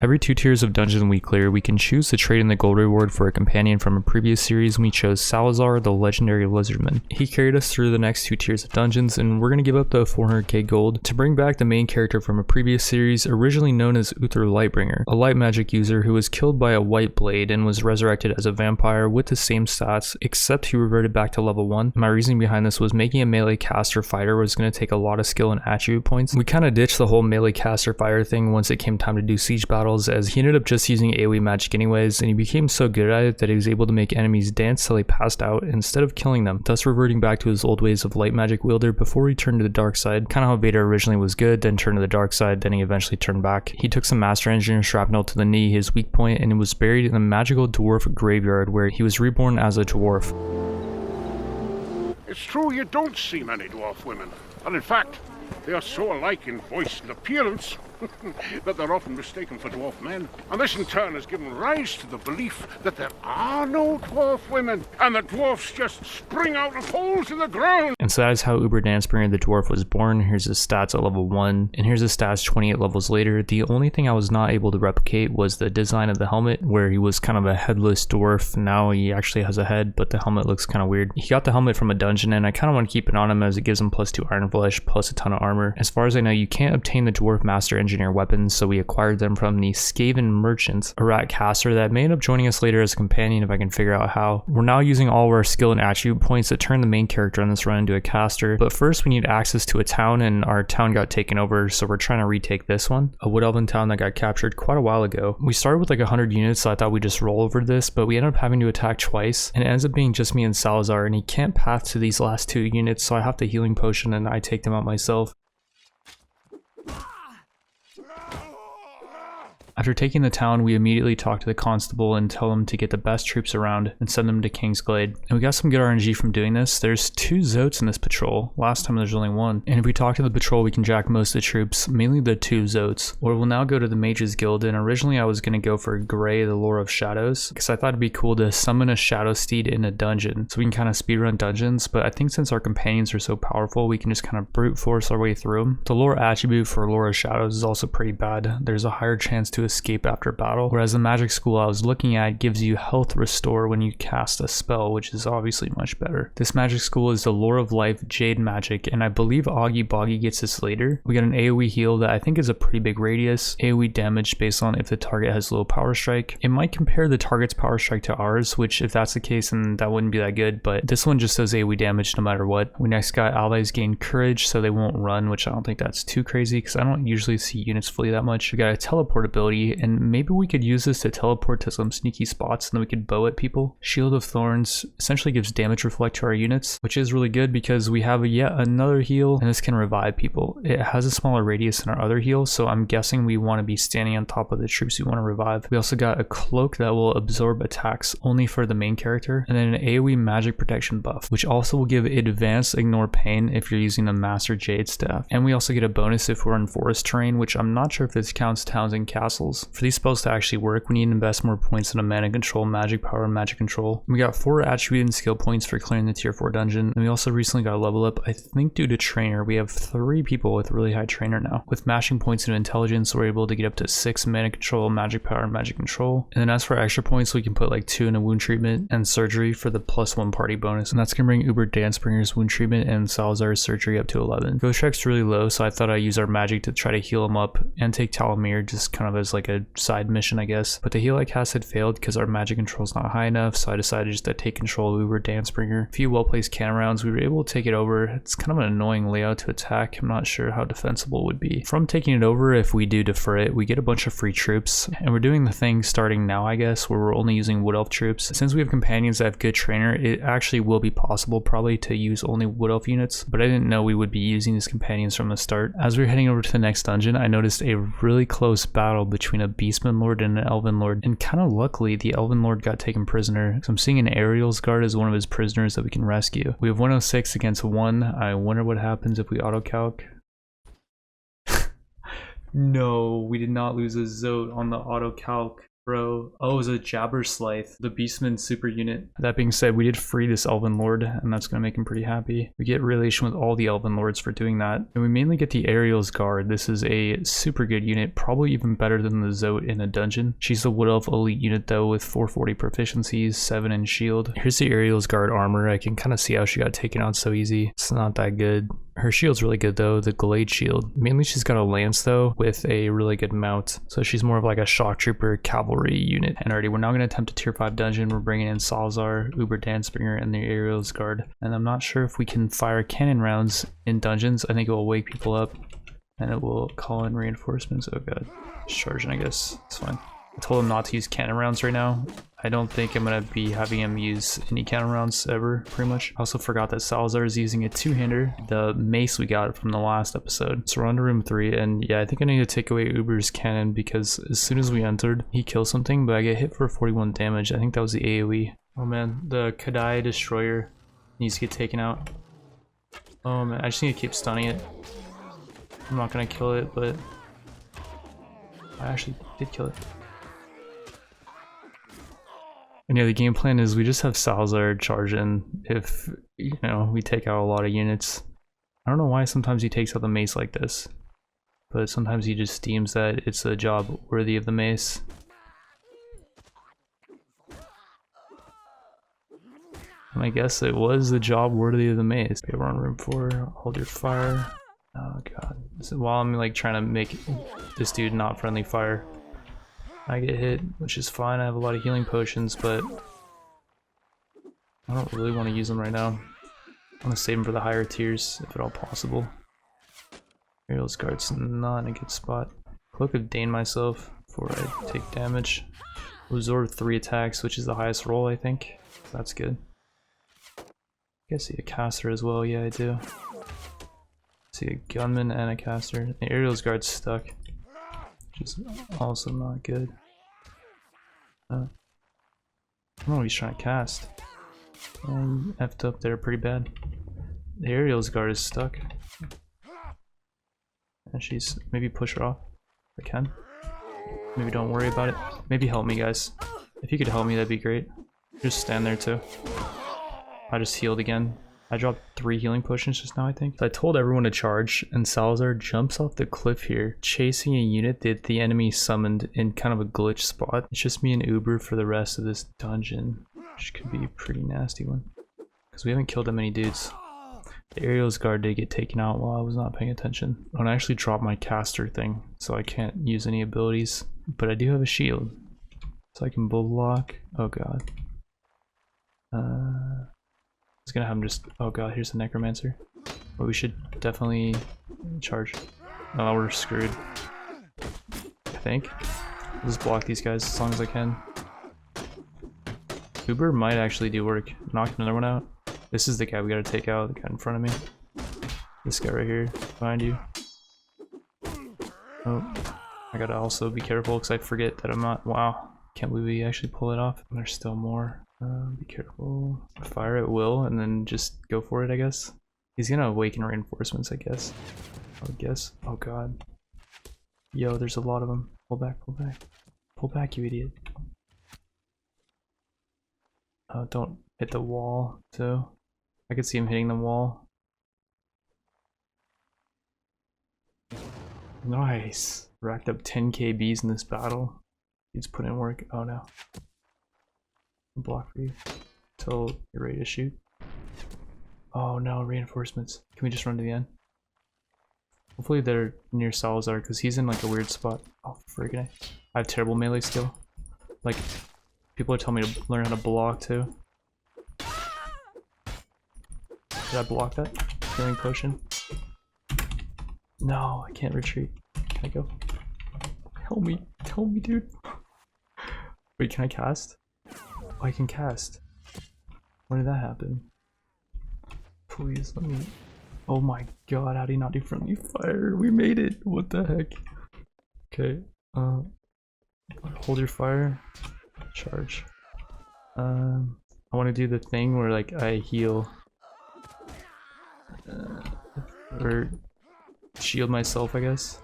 Every 2 tiers of dungeon we clear, we can choose to trade in the gold reward for a companion from a previous series, and we chose Salazar, the legendary lizardman. He carried us through the next 2 tiers of dungeons, and we're going to give up the 400k gold to bring back the main character from a previous series, originally known as Uther Lightbringer, a light magic user who was killed by a white blade and was resurrected as a vampire with the same stats, except he reverted back to level 1. My reasoning behind this was making a melee caster fighter was going to take a lot of skill and attribute points. We kind of ditched the whole melee caster fighter thing once it came time to do siege battles, as he ended up just using AoE magic anyways, and he became so good at it that he was able to make enemies dance till they passed out instead of killing them, thus reverting back to his old ways of light magic wielder before he turned to the dark side. Kind of how Vader originally was good, then turned to the dark side, then he eventually turned back. He took some Master Engineer shrapnel to the knee, his weak point, and was buried in the magical dwarf graveyard where he was reborn as a dwarf. It's true you don't see many dwarf women, and in fact, they are so alike in voice and appearance that they're often mistaken for dwarf men. And this in turn has given rise to the belief that there are no dwarf women, and that dwarfs just spring out of holes in the ground. And so that is how Uber Dancebringer the dwarf was born. Here's his stats at level 1, and here's his stats 28 levels later. The only thing I was not able to replicate was the design of the helmet, where he was kind of a headless dwarf. Now he actually has a head, but the helmet looks kind of weird. He got the helmet from a dungeon, and I kind of want to keep it on him as it gives him +2 iron flesh, plus a ton of armor. As far as I know, you can't obtain the dwarf master engineer weapons, so we acquired them from the Skaven merchant, a rat caster that may end up joining us later as a companion if I can figure out how. We're now using all of our skill and attribute points to turn the main character on this run into a caster, but first we need access to a town, and our town got taken over, so we're trying to retake this one, a Wood Elven town that got captured quite a while ago. We started with like 100 units, so I thought we'd just roll over this, but we ended up having to attack twice, and it ends up being just me and Salazar, and he can't path to these last 2 units, so I have the healing potion and I take them out myself. After taking the town, we immediately talk to the constable and tell him to get the best troops around and send them to Kingsglade. And we got some good RNG from doing this. There's 2 Zotes in this patrol. Last time there's only 1. And if we talk to the patrol, we can jack most of the troops, mainly the 2 Zotes. Or we'll now go to the Mages Guild, and originally I was going to go for Gray, the Lore of Shadows, because I thought it'd be cool to summon a Shadow Steed in a dungeon, so we can kind of speedrun dungeons, but I think since our companions are so powerful, we can just kind of brute force our way through them. The lore attribute for Lore of Shadows is also pretty bad. There's a higher chance to escape after battle, whereas the magic school I was looking at gives you health restore when you cast a spell, which is obviously much better. This magic school is the Lore of Life Jade Magic, and I believe Augie Boggy gets this later. We got an AoE heal that I think is a pretty big radius, AoE damage based on if the target has low power strike. It might compare the target's power strike to ours, which if that's the case then that wouldn't be that good, but this one just does AoE damage no matter what. We next got allies gain courage so they won't run, which I don't think that's too crazy because I don't usually see units flee that much. We got a teleport ability, and maybe we could use this to teleport to some sneaky spots and then we could bow at people. Shield of Thorns essentially gives damage reflect to our units, which is really good because we have yet another heal and this can revive people. It has a smaller radius than our other heal, so I'm guessing we want to be standing on top of the troops we want to revive. We also got a cloak that will absorb attacks only for the main character, and then an AoE magic protection buff, which also will give advanced ignore pain if you're using the Master Jade staff. And we also get a bonus if we're in forest terrain, which I'm not sure if this counts towns and castles. For these spells to actually work, we need to invest more points in a mana control, magic power, and magic control. We got 4 attribute and skill points for clearing the tier 4 dungeon, and we also recently got a level up. I think due to trainer, we have 3 people with really high trainer now. With mashing points into intelligence, we're able to get up to 6 mana control, magic power, and magic control. And then as for extra points, we can put like 2 in a wound treatment and surgery for the +1 party bonus, and that's gonna bring Uber Dancebringer's wound treatment and Salazar's surgery up to 11. Ghost Track's really low, so I thought I'd use our magic to try to heal him up and take Talamir just kind of as like a side mission, I guess. But the heal I cast had failed because our magic control is not high enough, so I decided just to take control of Uber Dancebringer. A few well-placed cannon rounds, we were able to take it over. It's kind of an annoying layout to attack. I'm not sure how defensible it would be. From taking it over, if we do defer it, we get a bunch of free troops, and we're doing the thing starting now, I guess, where we're only using Wood Elf troops. Since we have companions that have good trainer, it actually will be possible probably to use only Wood Elf units, but I didn't know we would be using these companions from the start. As we were heading over to the next dungeon, I noticed a really close battle between a Beastman Lord and an Elven Lord, and kind of luckily the Elven Lord got taken prisoner, so I'm seeing an Ariel's Guard as one of his prisoners that we can rescue. We have 106 against 1. I wonder what happens if we auto-calc. No, we did not lose a Zote on the auto-calc. Bro, oh, it was a Jabberslythe, the Beastman super unit. That being said, we did free this Elven Lord, and that's gonna make him pretty happy. We get relation with all the Elven Lords for doing that. And we mainly get the Ariel's Guard. This is a super good unit, probably even better than the Zote in a dungeon. She's a Wood Elf elite unit though, with 440 proficiencies, 7 in shield. Here's the Ariel's Guard armor. I can kind of see how she got taken out so easy. It's not that good. Her shield's really good though, the Glade shield. Mainly she's got a lance though, with a really good mount. So she's more of like a shock trooper cavalry unit. And already, we're now going to attempt a tier 5 dungeon. We're bringing in Salazar, Uber Danspringer, and the Ariel's Guard. And I'm not sure if we can fire cannon rounds in dungeons. I think it will wake people up and it will call in reinforcements. Oh god, it's charging, I guess. It's fine. I told him not to use cannon rounds right now. I don't think I'm gonna be having him use any cannon rounds ever, pretty much. I also forgot that Salazar is using a two-hander, the mace we got from the last episode. So we're on to room 3, and yeah, I think I need to take away Uber's cannon because as soon as we entered, he kills something, but I get hit for 41 damage. I think that was the AoE. Oh man, the Kadai Destroyer needs to get taken out. Oh man, I just need to keep stunning it. I'm not gonna kill it, but I actually did kill it. And yeah, the game plan is we just have Salazar charge in if, you know, we take out a lot of units. I don't know why sometimes he takes out the mace like this, but sometimes he just deems that it's a job worthy of the mace. And I guess it was the job worthy of the mace. Okay, we're on room 4, hold your fire. Oh god. So while I'm like trying to make this dude not friendly fire, I get hit, which is fine. I have a lot of healing potions, but I don't really want to use them right now. I want to save them for the higher tiers, if at all possible. Ariel's Guard's not in a good spot. Cloak of Dane myself before I take damage. Absorb 3 attacks, which is the highest roll, I think. That's good. I guess I see a caster as well. Yeah, I do. I see a gunman and a caster. The Ariel's Guard's stuck, which is also not good. I don't know what he's trying to cast. Effed up there pretty bad. The Ariel's Guard is stuck. And she's, maybe push her off if I can. Maybe don't worry about it. Maybe help me, guys. If you could help me, that'd be great. Just stand there too. I just healed again. I dropped 3 healing potions just now, I think. So I told everyone to charge, and Salazar jumps off the cliff here, chasing a unit that the enemy summoned in kind of a glitch spot. It's just me and Uber for the rest of this dungeon, which could be a pretty nasty one, because we haven't killed that many dudes. The Ariel's Guard did get taken out while I was not paying attention. Oh, and I actually dropped my caster thing, so I can't use any abilities, but I do have a shield, so I can block. Oh god. I was gonna have him just, oh god, here's the Necromancer. But we should definitely charge. Oh, we're screwed, I think. I'll just block these guys as long as I can. Uber might actually do work. Knock another one out. This is the guy we gotta take out, the guy in front of me. This guy right here, behind you. Oh, I gotta also be careful because I forget that I'm not, wow. Can't believe we actually pull it off. There's still more. Be careful. Fire at will and then just go for it, I guess. He's gonna awaken reinforcements, I guess. Oh god. Yo, there's a lot of them. Pull back, pull back. Pull back, you idiot. Oh, don't hit the wall, too. I could see him hitting the wall. Nice. Racked up 10 KBs in this battle. He's put in work. Oh no. Block for you until you're ready to shoot. Oh no, reinforcements. Can we just run to the end? Hopefully they're near Salazar because he's in like a weird spot. Oh friggin' I have terrible melee skill. Like, people are telling me to learn how to block too. Did I block that? Healing potion? No, I can't retreat. Can I go? Help me, dude. Wait, can I cast? Oh, I can cast. When did that happen? Please let me. Oh my god, how do you not do friendly fire? We made it! What the heck? Okay, hold your fire. Charge. I want to do the thing where like I heal. Or shield myself, I guess.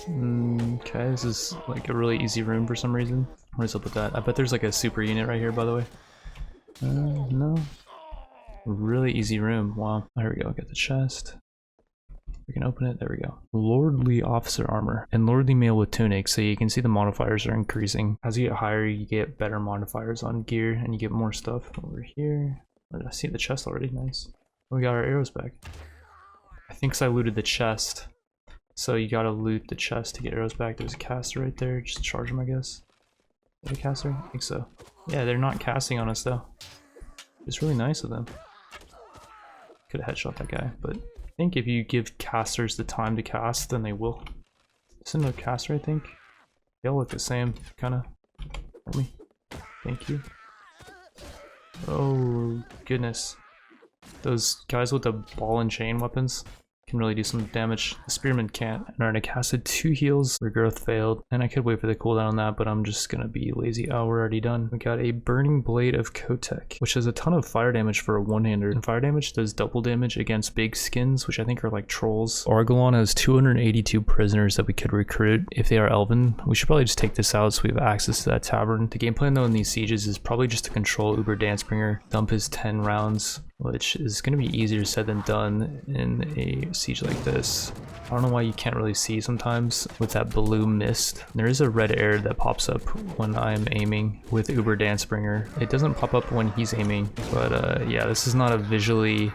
Okay, this is like a really easy room for some reason. What is up with that? I bet there's like a super unit right here, by the way. No. Really easy room. Wow. There we go. Get the chest. We can open it. There we go. Lordly officer armor and lordly mail with tunic. So you can see the modifiers are increasing. As you get higher, you get better modifiers on gear and you get more stuff. Over here. I see the chest already. Nice. We got our arrows back. I think 'cause I looted the chest. So you gotta loot the chest to get arrows back. There's a caster right there. Just charge them, I guess. Is that a caster? I think so. Yeah, they're not casting on us though. It's really nice of them. Could have headshot that guy, but I think if you give casters the time to cast, then they will. This is another caster, I think. They all look the same, kinda. For me. Thank you. Oh, goodness. Those guys with the ball and chain weapons can really do some damage. The spearman can't. Alright, I casted 2 heals. Regrowth failed. And I could wait for the cooldown on that, but I'm just gonna be lazy. Oh, we're already done. We got a Burning Blade of Kotek, which has a ton of fire damage for a one-hander. And fire damage does double damage against big skins, which I think are like trolls. Argalon has 282 prisoners that we could recruit if they are elven. We should probably just take this out so we have access to that tavern. The game plan though in these sieges is probably just to control Uber Dancebringer, dump his 10 rounds, which is going to be easier said than done in a siege like this. I don't know why you can't really see sometimes with that blue mist. There is a red air that pops up when I'm aiming with Uber Dancebringer. It doesn't pop up when he's aiming, but yeah, this is not a visually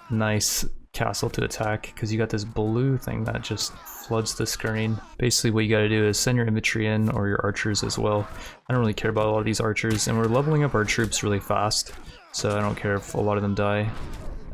nice castle to attack because you got this blue thing that just floods the screen. Basically what you got to do is send your infantry in or your archers as well. I don't really care about a lot of these archers, and we're leveling up our troops really fast. So I don't care if a lot of them die.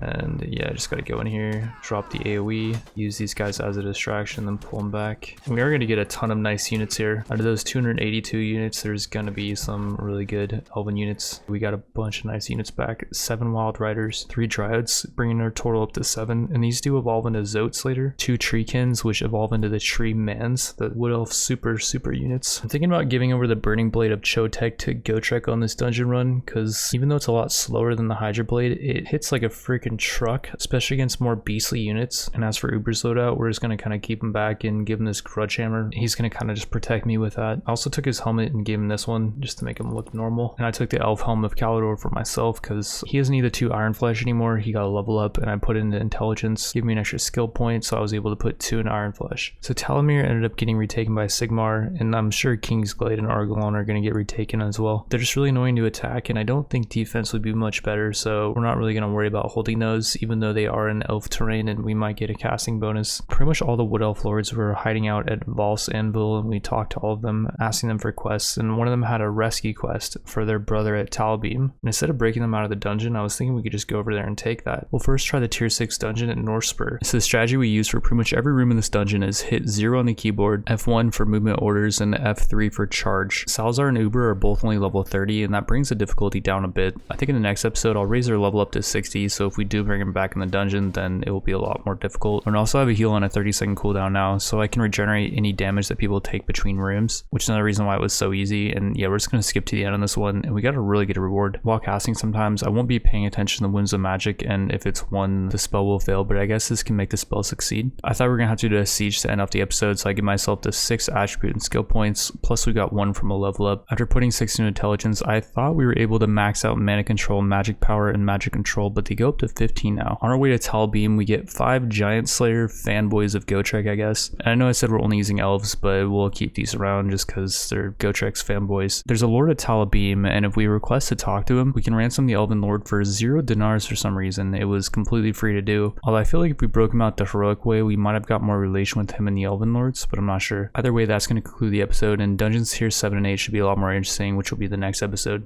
And yeah, just gotta go in here, drop the AoE, use these guys as a distraction, then pull them back. And we are gonna get a ton of nice units here. Out of those 282 units, there's gonna be some really good elven units. We got a bunch of nice units back. 7 wild riders, 3 dryads, bringing our total up to 7. And these do evolve into zotes later. 2 treekins, which evolve into the tree mans, the wood elf super units. I'm thinking about giving over the Burning Blade of Chotek to Gotrek on this dungeon run, because even though it's a lot slower than the Hydra Blade, it hits like a freaking truck, especially against more beastly units. And as for Uber's loadout, we're just going to kind of keep him back and give him this grudge hammer. He's going to kind of just protect me with that. I also took his helmet and gave him this one just to make him look normal. And I took the elf helm of Calidor for myself because he doesn't need the 2 iron flesh anymore. He got a level up, and I put it into intelligence, give me an extra skill point, so I was able to put 2 in iron flesh. So Talamir ended up getting retaken by Sigmar, and I'm sure Kingsglaive and Argalon are going to get retaken as well. They're just really annoying to attack, and I don't think defense would be much better, so we're not really going to worry about holding those, even though they are in elf terrain and we might get a casting bonus. Pretty much all the wood elf lords were hiding out at Val's Anvil, and we talked to all of them, asking them for quests, and one of them had a rescue quest for their brother at Talbeam. And instead of breaking them out of the dungeon, I was thinking we could just go over there and take that. We'll first try the tier 6 dungeon at Northspur. So the strategy we use for pretty much every room in this dungeon is hit 0 on the keyboard, F1 for movement orders, and F3 for charge. Salazar and Uber are both only level 30, and that brings the difficulty down a bit. I think in the next episode I'll raise their level up to 60, so if we do bring them back in the dungeon, then it will be a lot more difficult. And also I have a heal on a 30-second cooldown now, so I can regenerate any damage that people take between rooms, which is another reason why it was so easy. And yeah, we're just going to skip to the end on this one, and we got a really good reward. While casting sometimes, I won't be paying attention to winds of magic, and if it's 1, the spell will fail, but I guess this can make the spell succeed. I thought we were going to have to do a siege to end off the episode, so I give myself the 6 attribute and skill points, plus we got 1 from a level up. After putting 6 into intelligence, I thought we were able to max out mana control, magic power, and magic control, but they go up to 15 now. On our way to Talbeam, we get 5 Giant Slayer fanboys of Gotrek, I guess. And I know I said we're only using elves, but we'll keep these around just because they're Gotrek's fanboys. There's a lord at Talbeam, and if we request to talk to him, we can ransom the elven lord for 0 dinars for some reason. It was completely free to do. Although I feel like if we broke him out the heroic way, we might have got more relation with him and the elven lords, but I'm not sure. Either way, that's going to conclude the episode, and dungeons tier 7 and 8 should be a lot more interesting, which will be the next episode.